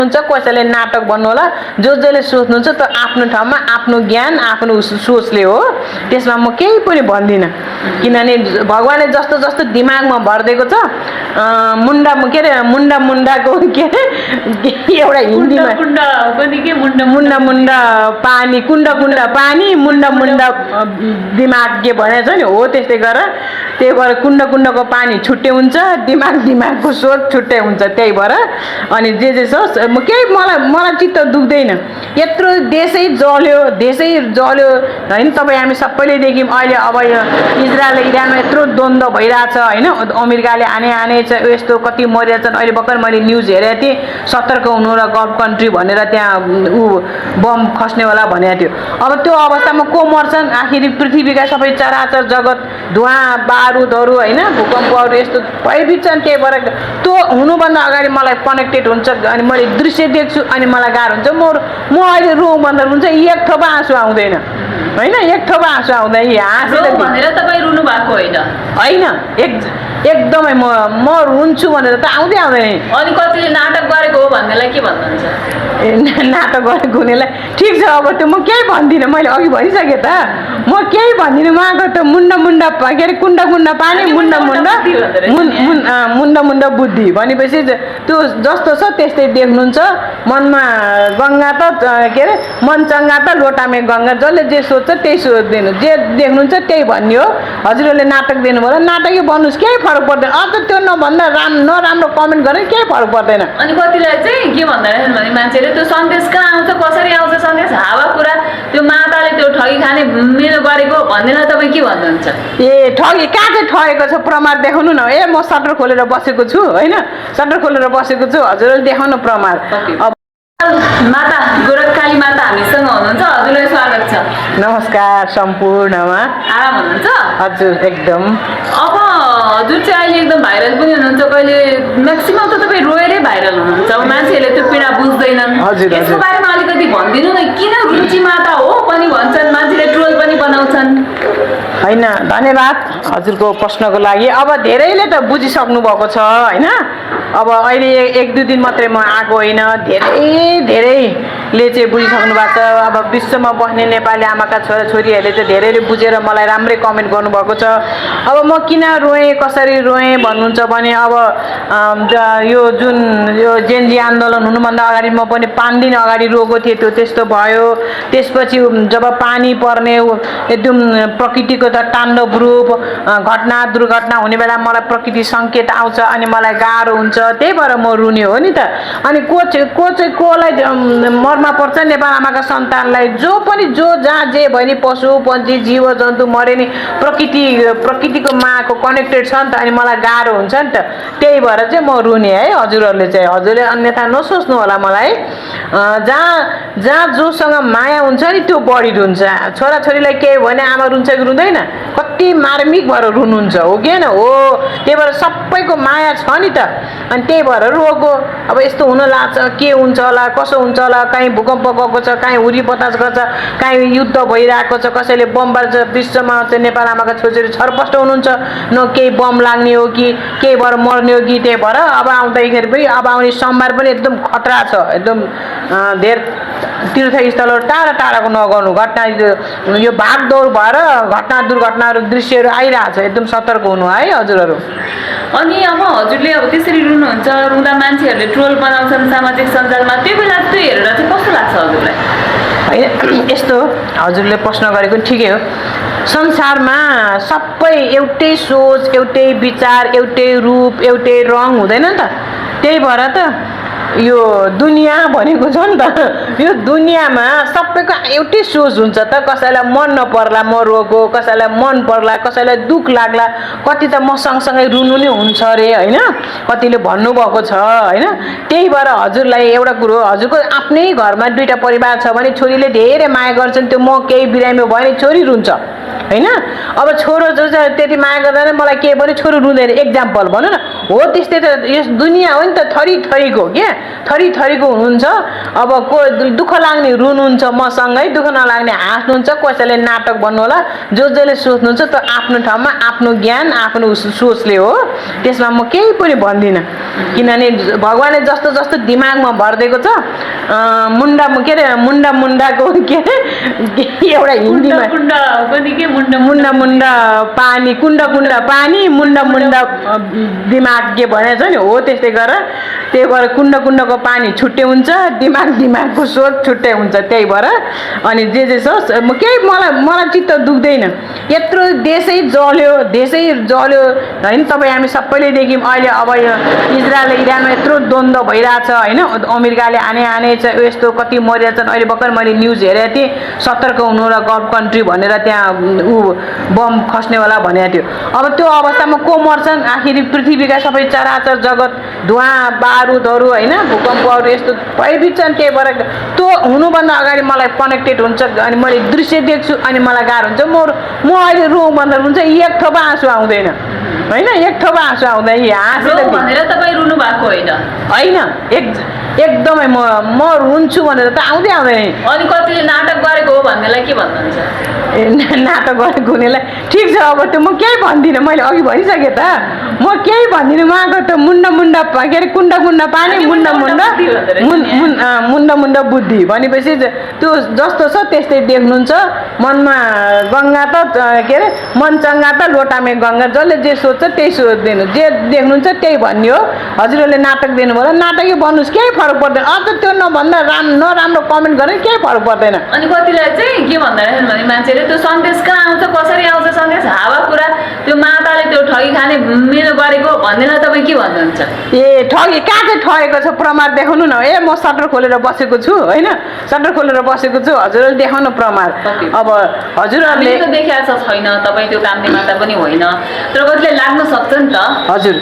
हुन्छ कसैले नाटक भन्नु होला जसले सोच्नुहुन्छ त्यो आफ्नो ठाउँमा आफ्नो ज्ञान आफ्नो सोचले हो त्यसमा म केही पनि भन्दिनँ किनभने भगवानले जस्तो जस्तो दिमागमा भरिदिएको छ मुन्डाको के एउटा हिन्दीमा मुन्डा पानी कुण्ड पानी मुन्डा दिमाग के भनेको छ नि हो त्यस्तै गरेर त्यही भएर कुण्डको पानी छुट्टै हुन्छ दिमागको सोच छुट्टै हुन्छ त्यही भएर अनि जे सोच म केही मलाई चित्त दुख्दैन यत्रो देशै जल्यो हैन तपाईँ हामी सबैले देख्यौँ अहिले अब इजरायल इरानमा यत्रो द्वन्द्व भइरहेछ हैन अमेरिकाले आने छ यस्तो कति मरिरहेछन् अहिले भर्खर मैले न्युज हेरेको थिएँ सतर्क हुनु र गल्फ कन्ट्री भनेर त्यहाँ बम खस्नेवाला भनेको थियो अब त्यो अवस्थामा को मर्छन् आखिर पृथ्वीका सबै चराचर जगत धुवा बारुदहरू हैन भूकम्पहरू यस्तो भइदिन्छन् त्यही भएर त्यो हुनुभन्दा अगाडि मलाई कनेक्टेड हुन्छ अनि मैले दृश्य देख्छु अनि मलाई गाह्रो हुन्छ म अहिले रुँ भन्दा हुन्छ एक थोपा आँसु आउँदैन हैन एक थोपा आँसु आउँदैन हाँसेर भनेर तपाईँ रुनु भएको होइन एकदमै म रुन्छु भनेर त आउँदैन अनि कतिले नाटक गरेको हो भन्नेलाई के भन्नुहुन्छ नाटक गरेको हुनेलाई ठिक छ अब त्यो म केही भन्दिनँ मैले अघि भनिसकेँ त म केही भन्दिनँ उहाँको त मुन्डा के अरे कुण्ड पानी मुन्डा बुद्धि भनेपछि त्यो जस्तो छ त्यस्तै देख्नुहुन्छ मनमा गङ्गा त के अरे मन चङ्गा त लोटामे गङ्गा जसले जे सोध्छ त्यही सोधिदिनु जे देख्नुहुन्छ त्यही भन्ने हो हजुरहरूले नाटक दिनुभयो नाटकै भन्नुहोस् केही फरक पर्दैन अझ त्यो नभन्दा नराम्रो कमेन्ट गरेर केही फरक पर्दैन अनि कतिलाई चाहिँ के भन्दा रहेछन् भने मान्छेले त्यो सन्देश कहाँ आउँछ कसरी आउँछ सन्देश हावा कुरा त्यो माताले त्यो ठगी खाने मेरो गरेको भन्नेलाई तपाईँ के भन्नुहुन्छ ए ठगी कहाँ चाहिँ ठगेको छ प्रमाण देखाउनु न म सटर खोलेर बसेको छु होइन सटर खोलेर बसेको छु हजुरहरूले देखाउनु प्रमाण माता गोरखकाली माता हामीसँग हुनुहुन्छ हजुरलाई स्वागत छ नमस्कार सम्पूर्णमा आराम हुनुहुन्छ हजुर एकदम अब हजुर चाहिँ अहिले एकदम भाइरल पनि हुनुहुन्छ कहिले म्याक्सिमम त तपाईँ रोएरै भाइरल हुनुहुन्छ अब मान्छेहरूले त्यो पीडा बुझ्दैनन् यसको बारेमा अलिकति भनिदिनु न किन रुचि माता हो पनि भन्छन् मान्छेले ट्रोल पनि बनाउँछन् होइन धन्यवाद हजुरको प्रश्नको लागि अब धेरैले त बुझिसक्नु भएको छ होइन अब अहिले एक दुई दिन मात्रै म आएको होइन धेरैले चाहिँ बुझिसक्नु भएको छ अब विश्वमा बस्ने नेपाली आमाका छोराछोरीहरूले चाहिँ धेरैले बुझेर मलाई राम्रै कमेन्ट गर्नुभएको छ अब म किन रोएँ कसरी रोएँ भन्नुहुन्छ भने अब यो जुन यो जेनजी आन्दोलन हुनुभन्दा अगाडि म पनि 5 दिन अगाडि रोएको थिएँ त्यो त्यस्तो भयो त्यसपछि जब पानी पर्ने एकदम प्रकृतिको त ताण्डव रूप घटना दुर्घटना हुने बेला मलाई प्रकृति सङ्केत आउँछ अनि मलाई गाह्रो हुन्छ त्यही भएर म रुने हो नि त अनि कोलाई मर्मा पर्छ नेपाल आमाका सन्तानलाई जो जहाँ जे भयो नि पशु पन्छी जीव जन्तु मरे नि प्रकृतिको माको कनेक्टेड छ नि त अनि मलाई गाह्रो हुन्छ नि त त्यही भएर चाहिँ म रुने है हजुरहरूले चाहिँ हजुरले अन्यथा नसोच्नु होला मलाई जहाँ जोसँग माया हुन्छ नि त्यो बढी रुन्छ छोराछोरीलाई केही भने आमा रुन्छ कि रुँदैन कति मार्मिक भएर रुनुहुन्छ हो कि होइन हो त्यही भएर सबैको माया छ नि त अनि त्यही भएर रोको अब यस्तो हुन लाग्छ के हुन्छ होला कसो हुन्छ होला कहीँ भूकम्प गएको छ कहीँ हुरी बतास गर्छ कहीँ युद्ध भइरहेको छ कसैले बम बाल्छ विश्वमा चाहिँ नेपाल आमाका छोरीछोरी छरपष्ट हुनुहुन्छ न केही बम लाग्ने हो कि केही भएर मर्ने हो कि त्यही भएर अब आउँदाखेरि पनि अब आउने सोमबार पनि एकदम खतरा छ एकदम धेर तीर्थस्थलहरू टाढाको नगर्नु घटना यो भागदौड भएर घटना दुर्घटनाहरू दृश्यहरू आइरहेछ एकदम सतर्क हुनु है हजुरहरू अनि अब हजुरले अब त्यसरी रुनुहुन्छ रुँदा मान्छेहरूले ट्रोल बनाउँछन् सामाजिक सञ्जालमा त्यो बेला त्यो हेरेर चाहिँ कस्तो लाग्छ हजुरलाई होइन यस्तो हजुरले प्रश्न गरेको ठिकै हो संसारमा सबै एउटै सोच एउटै विचार एउटै रूप एउटै रङ हुँदैन नि त त्यही भएर त यो दुनियाँ भनेको छ नि त यो दुनियाँमा सबैको एउटै सोच हुन्छ त कसैलाई मन नपर्ला म रोको कसैलाई मन पर्ला कसैलाई दुःख लाग्ला कति त म सँगसँगै रुनु नै हुन्छ अरे होइन कतिले भन्नुभएको छ होइन त्यही भएर हजुरलाई एउटा कुरो हजुरको आफ्नै घरमा 2टा परिवार छ भने छोरीले धेरै माया गर्छन् त्यो म केही बिरामी भयो भने छोरी रुन्छ होइन अब छोरो जो त्यति माया गर्दैन मलाई के भने छोरो रुँदैन एक्जाम्पल भनौँ न हो त्यस्तै त यस दुनियाँ हो नि त थरी थरीको के थरी थरीको हुनुहुन्छ अब को दुःख लाग्ने रुनुहुन्छ मसँगै दुःख नलाग्ने हाँस्नुहुन्छ कसैले नाटक भन्नु होला जसले सोच्नुहुन्छ त्यो आफ्नो ठाउँमा आफ्नो ज्ञान आफ्नो सोचले हो त्यसमा म केही पनि भन्दिनँ किनभने भगवानले जस्तो जस्तो दिमागमा भरिदिएको छ मुन्डाको के अरे एउटा हिन्दीमा मुन्डा पानी कुण्ड पानी मुन्डा दिमाग के भनेको छ नि हो त्यस्तै गरेर त्यही भएर कुण्डको पानी छुट्टै हुन्छ दिमागको सोच छुट्टै हुन्छ त्यही भएर अनि जे सोच म केही मलाई चित्त दुख्दैन यत्रो देशै जल्यो होइन तपाईँ हामी सबैले देख्यौँ अहिले अब यो इजरायल इरानमा यत्रो द्वन्द्व भइरहेछ होइन अमेरिकाले आने छ यस्तो कति मरिरहेछन् अहिले भर्खर मैले न्युज हेरेको थिएँ सतर्क हुनु र गल्फ कन्ट्री भनेर त्यहाँ बम खस्नेवाला भनेको थियो अब त्यो अवस्थामा को मर्छन् आखिरी पृथ्वीका सबै चराचर जगत धुवा बारुदहरू होइन भूकम्पहरू यस्तो भयभीत छन् त्यही भएर त्यो हुनुभन्दा अगाडि मलाई कनेक्टेड हुन्छ अनि मैले दृश्य देख्छु अनि मलाई गाह्रो हुन्छ म अहिले रुँ भन्दा रुन्छ एक थोपा आँसु आउँदैन होइन एक थोपा आँसु आउँदैन हाँसेर भनेर तपाईँ रुनु भएको होइन एकदमै म रुन्छु भनेर त आउँदैन अनि कतिले नाटक गरेको हो भन्नेलाई के भन्नुहुन्छ नाटक गरेको हुनेलाई ठिक छ अब त्यो म केही भन्दिनँ मैले अघि भनिसकेँ त म केही भन्दिनँ उहाँको त्यो मुन्डा के अरे कुण्ड पानी मुन्डा बुद्धि भनेपछि त्यो जस्तो छ त्यस्तै देख्नुहुन्छ मनमा गङ्गा त के अरे मन चङ्गा त लोटामे गङ्गा जसले जे सोध्छ त्यही सोधिदिनु जे देख्नुहुन्छ त्यही भन्ने हो हजुरहरूले नाटक दिनुभयो नाटकै भन्नुहोस् केही फरक पर्दैन अझ त्यो नभन्दा नराम्रो कमेन्ट गरेर केही फरक पर्दैन अनि कतिलाई चाहिँ के भन्दा रहेछन् भने मान्छेले त्यो सन्देश कहाँ आउँछ कसरी आउँछ सन्देश हावा कुरा त्यो माताले त्यो ठगी खाने मेरो गरेको भन्नेलाई तपाईँ के भन्नुहुन्छ ए ठगी कहाँ चाहिँ ठगेको छ प्रमाण देखाउनु न म सटर खोलेर बसेको छु होइन सटर खोलेर बसेको छु हजुरहरूले देखाउनु प्रमाण अब हजुरहरूले देखाएको छैन तपाईँ त्यो कामले माता पनि होइन तर कतिले लाग्न सक्छ नि त हजुर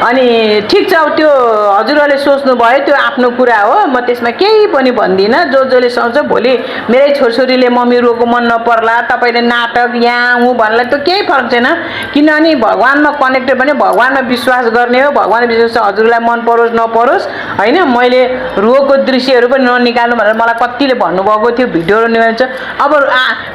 अनि ठिक छ त्यो हजुरहरूले सोच्नु भयो त्यो आफ्नो कुरा हो म त्यसमा केही पनि भन्दिनँ जसले सोच्छ भोलि मेरै छोरछोरीले मम्मी रोको मन नपर्ला तपाईँले नाटक यहाँ हुँ भन्ला त्यो केही फरक छैन किनभने भगवानमा कनेक्टेड भने भगवानमा विश्वास गर्ने हो भगवान विश्वास हजुरलाई मन परोस् नपरोस् होइन मैले रोको दृश्यहरू पनि ननिकाल्नु भनेर मलाई कतिले भन्नुभएको थियो भिडियोहरू निकाल्छ अब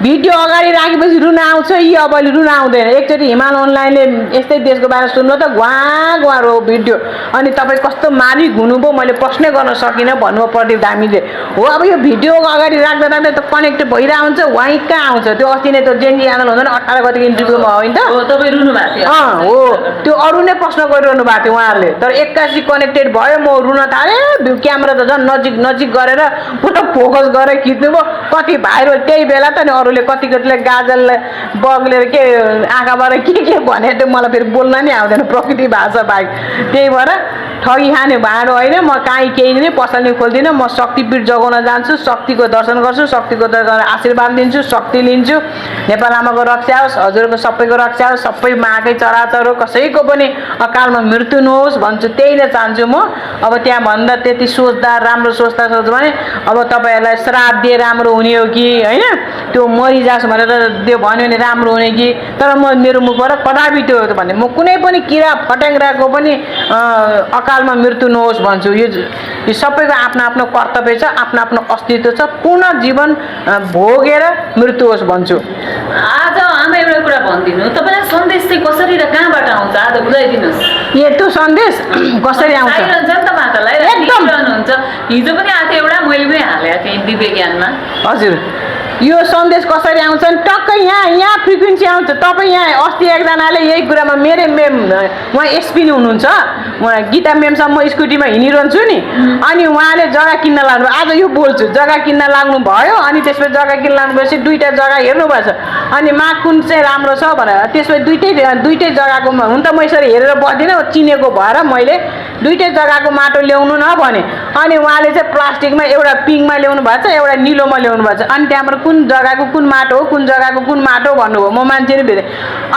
भिडियो अगाडि राखेपछि रुन आउँछ यी अब अहिले रुन आउँदैन एकचोटि हिमाल अनलाइनले यस्तै देशको बारेमा सुन्नु त गुवा रो भिडियो अनि तपाईँ कस्तो मालिक हुनुभयो मैले प्रश्नै गर्न सकिनँ भन्नुभयो प्रदीप धामीले हो अब यो भिडियो अगाडि राख्दा त कनेक्ट भइरहेको हुन्छ वहीँ कहाँ आउँछ त्यो अस्ति नै त्यो जेन्जी आन्दोलन हुँदैन 18 गतिको इन्टरभ्यूमा होइन त तपाईँ रुनु भएको थियो हो त्यो अरू नै प्रश्न गरिरहनु भएको थियो उहाँहरूले तर 81 कनेक्टेड भयो म रुन थालेँ क्यामेरा त झन् नजिक गरेर पुरा फोकस गरेर खिच्नुभयो कति भाइरल त्यही बेला त नि अरूले कतिले गाजललाई बग्लेर के आँखाबाट के भने त्यो मलाई फेरि बोल्न नि आउँदैन प्रकृति भाषा बाहेक त्यही भएर ठगी खाने भाँडो होइन म काहीँ केही नै पसल नै खोल्दिनँ म शक्तिपीठ जगाउन जान्छु शक्तिको दर्शन गर्छु शक्तिको आशीर्वाद लिन्छु शक्ति लिन्छु नेपाल आमाको रक्षा होस् हजुरको सबैको रक्षा होस् सबै माकै चराचर हो कसैको पनि अकालमा मृत्यु नहोस् भन्छु त्यही नै चाहन्छु म अब त्यहाँ भन्दा त्यति सोच्दा राम्रो सोच्दा भने अब तपाईँहरूलाई श्राप दिए राम्रो हुने हो कि होइन त्यो मरिजास् भनेर त्यो भन्यो भने राम्रो हुने कि तर म मेरो मुखबाट कदापि त्यो भने म कुनै पनि किरा फट्याङ्ग्राको पनि अकालमा मृत्यु नहोस् भन्छु यो सबैको आफ्नो आफ्नो कर्तव्य छ आफ्नो आफ्नो अस्तित्व छ पूर्ण जीवन भोगेर मृत्यु होस् भन्छु आज आमा एउटा कुरा भनिदिनु तपाईँलाई सन्देश चाहिँ कसरी र कहाँबाट आउँछ आज बुझाइदिनुहोस् त्यो सन्देश कसरी आउँछ आइरहन्छ नि त मातालाई एकदम रहनुहुन्छ हिजो पनि आएको एउटा मैले पनि हालेको थिएँ दिव्य ज्ञानमा हजुर यो सन्देश कसरी आउँछ नि टक्कै यहाँ फ्रिक्वेन्सी आउँछ तपाईँ यहाँ अस्ति एकजनाले यही कुरामा मेरै मेम उहाँ एसपी हुनुहुन्छ उहाँ गीता मेमसँग म स्कुटीमा हिँडिरहन्छु नि अनि उहाँले जग्गा किन्न लाग्नु आज यो बोल्छु जग्गा किन्न लाग्नु भयो अनि त्यसपछि जग्गा किन्न लाग्नुभएपछि दुईवटा जग्गा हेर्नुभएछ अनि कुन चाहिँ राम्रो छ भनेर त्यसपछि दुइटै जग्गाको हुन त म यसरी हेरेर बस्दिनँ चिनेको भएर मैले दुइटै जग्गाको माटो ल्याउनु न भने अनि उहाँले चाहिँ प्लास्टिकमा एउटा पिङ्कमा ल्याउनु भएको छ एउटा निलोमा ल्याउनु भएको छ अनि त्यहाँबाट कुन कुन जग्गाको कुन माटो हो, कुन जग्गाको कुन माटो भन्नुभयो। म मान्छेले भेटेँ।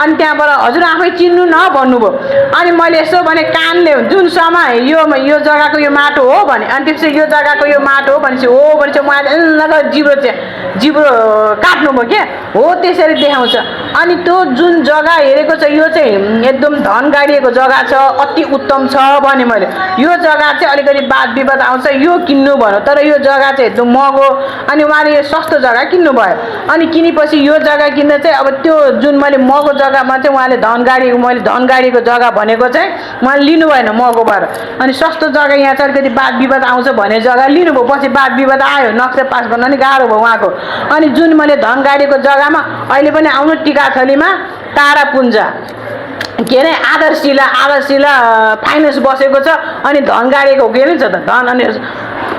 अनि त्यहाँबाट हजुर आफै चिन्नु न भन्नुभयो। अनि मैले यसो भने कानले जुन समय यो जग्गाको यो माटो हो भने, अनि त्यसपछि यो जग्गाको यो माटो हो भनेपछि हो भनेपछि उहाँले जिब्रो काट्नुभयो क्या। हो त्यसरी देखाउँछ। अनि त्यो जुन जग्गा हेरेको छ यो चाहिँ एकदम धन गाडिएको जग्गा छ, अति उत्तम छ भने मैले यो जग्गा चाहिँ अलिकति वाद विवाद आउँछ, यो किन्नु भन्यो। तर यो जग्गा चाहिँ एकदम महँगो। अनि उहाँले यो सस्तो जग्गा किन्नु भयो। अनि किनेपछि यो जग्गा किन्दा चाहिँ अब त्यो जुन मैले महँगो जग्गामा चाहिँ उहाँले मैले धन गाडीको जग्गा भनेको चाहिँ उहाँले लिनु भएन महँगो भएर। अनि सस्तो जग्गा यहाँ चाहिँ अलिकति वाद विवाद आउँछ भने जग्गा लिनुभयो। पछि वाद विवाद आयो, नक्सा पास गर्न नि गाह्रो भयो उहाँको। अनि जुन मैले धन गाडीको जग्गामा अहिले पनि आउनु टिकाथलीमा तारापुञ्ज के अरे आदर्शिला फाइनेन्स बसेको छ। अनि धन गाडीको के नै छ त धन, अनि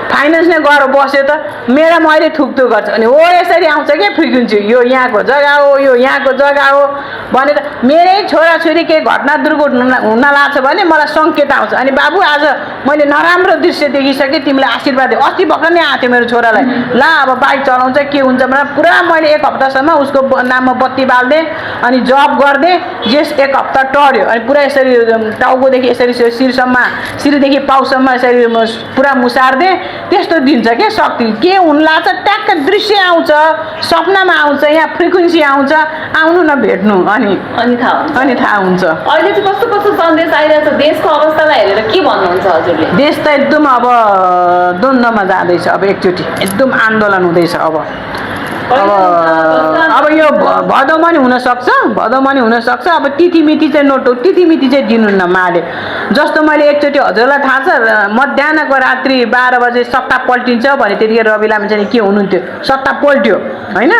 फाइनेन्स नै गरेर बस्यो त मेरा मैले थुक्थुक गर्छ। अनि हो यसरी आउँछ क्या फ्रिक्वेन्सी, यो यहाँको जग्गा हो, यो यहाँको जग्गा हो भनेर। मेरै छोराछोरी केही घटना दुर्घटना हुन लाग्छ भने मलाई सङ्केत आउँछ। अनि बाबु आज मैले नराम्रो दृश्य देखिसकेँ, तिमीलाई आशीर्वाद दे। अस्ति भर्खर नै आएको थियो मेरो छोरालाई, ल अब बाइक चलाउँछ के हुन्छ भनेर पुरा मैले 1 हप्तासम्म उसको नाममा बत्ती बाल्देँ। अनि जब गरिदिएँ, जेस 1 हप्ता टर्यो। अनि पुरा यसरी टाउकोदेखि यसरी शिरदेखि पाउसम्म यसरी पुरा मुसार्दिएँ। त्यस्तो दिन्छ क्या शक्ति। के हुन लाग्छ ट्याक्क दृश्य आउँछ, सपनामा आउँछ, यहाँ फ्रिक्वेन्सी आउँछ, आउनु न भेट्नु। अनि थाहा हुन्छ। अहिले चाहिँ कस्तो कस्तो सन्देश आइरहेछ देशको अवस्थालाई हेरेर के भन्नुहुन्छ हजुरले? देश त एकदम अब द्वन्द्वमा जाँदैछ। अब एकचोटि एकदम आन्दोलन हुँदैछ। अब यो भदौमा नि हुनसक्छ। अब तिथिमिति चाहिँ नोट, तिथिमिति चाहिँ दिनुहुन्न माले। जस्तो मैले एकचोटि हजुरलाई थाहा छ मध्याहको रात्रि 12 बजे सत्ता पल्टिन्छ भने त्यतिखेर रवि लामी चाहिँ के हुनुहुन्थ्यो, सत्ता पल्ट्यो होइन।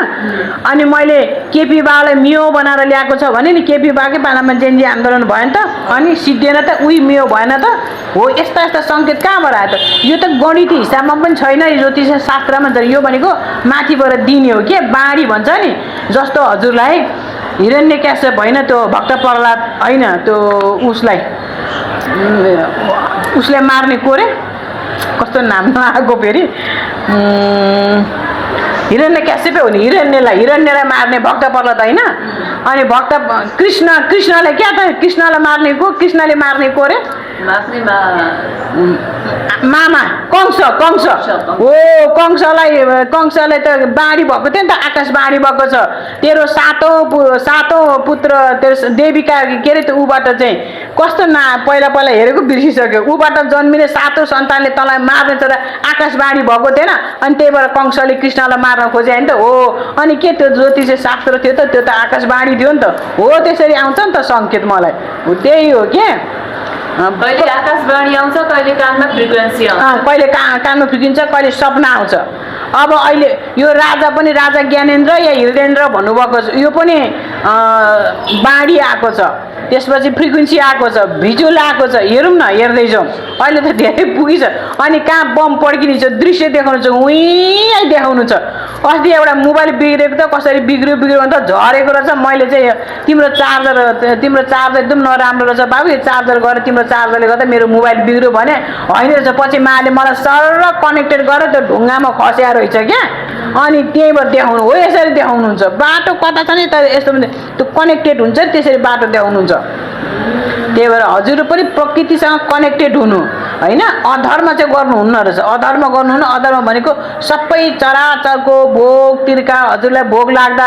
अनि मैले केपी बालाई मियो बनाएर ल्याएको छ भने नि केपी बाकै पालामा जेनजी आन्दोलन भएन त, अनि सिद्धिएन त, उही मियो भएन त। हो यस्ता सङ्केत कहाँबाट आयो त? यो त गणित हिसाबमा पनि छैन ज्योतिष शास्त्रमा। तर यो भनेको माथिबाट दिने हो के, बाँडी भन्छ नि। जस्तो हजुरलाई हिरण्यकश्यप होइन त्यो भक्त प्रह्लाद होइन, त्यो उसले मार्ने कोरे कस्तो नाम नआएको फेरि, हिरण्यकश्यपै हो नि, हिरण्यलाई मार्ने भक्त प्रह्लाद होइन। अनि भक्त कृष्णले क्या त कृष्णलाई मार्ने को, कृष्णले मार्ने को रे मामा कंस हो। कंसलाई त बाँडी भएको थियो नि त, आकाश बाँडी भएको छ। तेरो सातौं पुत्र तेरो देविका के अरे त्यो ऊबाट चाहिँ कस्तो पहिला हेरेको बिर्सिसक्यो। ऊबाट जन्मिने 7औं सन्तानले तँलाई मार्ने तर आकाश बाँडी भएको थिएन। अनि त्यही भएर कंसले कृष्णलाई मार्न खोजे नि त। हो अनि के त्यो ज्योतिष शास्त्र थियो त, त्यो त आकाश बाँडी थियो नि त। हो त्यसरी आउँछ नि त सङ्केत। मलाई हो त्यही हो के, कहिले आकाशवाणी आउँछ, कहिले कानमा फ्रिक्वेन्सी आउँछ, कहिले कानमा फ्रिक्वेन्सी, कहिले सपना आउँछ। अब अहिले यो राजा पनि राजा ज्ञानेन्द्र या हृदेन्द्र भन्नुभएको छ, यो पनि बाँडी आएको छ, त्यसपछि फ्रिक्वेन्सी आएको छ, भिजुअल आएको छ। हेरौँ न, हेर्दैछौँ अहिले त धेरै पुगिछ। अनि कहाँ बम पड्किने छ, दृश्य देखाउनु छ, उहीँ देखाउनु छ। अस्ति एउटा मोबाइल बिग्रेको त कसरी बिग्रियो भने त झरेको रहेछ। मैले चाहिँ तिम्रो चार्जर एकदम नराम्रो रहेछ बाबु, यो चार्जर गरेर तिम्रो चार्जरले गर्दा मेरो मोबाइल बिग्रियो भने होइन रहेछ। पछि माले मलाई सरर कनेक्टेड गरेर त्यो ढुङ्गामा खस्या रहेछ क्या। अनि त्यहीँबाट देखाउनु हो, यसरी देखाउनुहुन्छ। बाटो कता छ नि त यस्तो त्यो कनेक्टेड हुन्छ, त्यसरी बाटो देखाउनुहुन्छ। त्यही भएर हजुर पनि प्रकृतिसँग कनेक्टेड हुनु होइन, अधर्म चाहिँ गर्नुहुन्न रहेछ। अधर्म गर्नुहुन्न। अधर्म भनेको सबै चराचरको भोग तिर्खा हजुरलाई भोग लाग्दा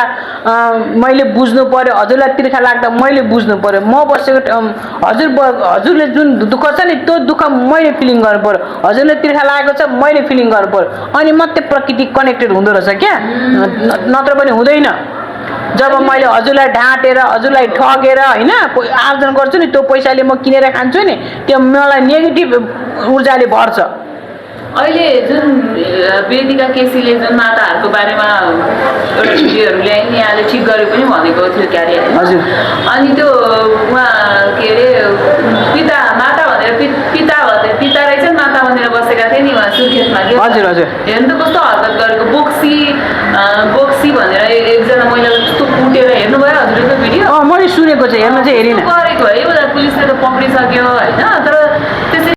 मैले बुझ्नु पर्यो, हजुरलाई तिर्खा लाग्दा मैले बुझ्नु पर्यो। म बसेको हजुरले जुन दुःख छ नि त्यो दुःख मैले फिलिङ गर्नु पर्यो, हजुरले तिर्खा लागेको छ मैले फिलिङ गर्नु पर्यो। अनि मात्रै प्रकृति कनेक्टेड हुँदो रहेछ क्या, नत्र पनि हुँदैन। जब मैले हजुरलाई ढाँटेर हजुरलाई ठगेर होइन आर्जन गर्छु नि, त्यो पैसाले म किनेर खान्छु नि, त्यो मलाई नेगेटिभ ऊर्जाले भर्छ। अहिले जुन वेदिका केसीले जुन माताहरूको बारेमा एउटा भिडियोहरू ल्याए नि, यहाँले ठिक गर्यो पनि भनेको थियो क्यारे हजुर। अनि त्यो उहाँ के अरे माता भनेर पिता रहेछ माता भनेर बसेका थिए नि उहाँ सुर्खेतमा के हजुर हजुर। हेर्नु त कस्तो हरकत गरेको, बोक्सी भनेर एकजना महिलालाई कस्तो कुटेर हेर्नुभयो हजुरले त्यो भिडियो? मैले सुनेको चाहिँ, हेर्न चाहिँ हेरिनँ। गरेको है उसलाई पुलिसले त पक्रिसक्यो होइन। तर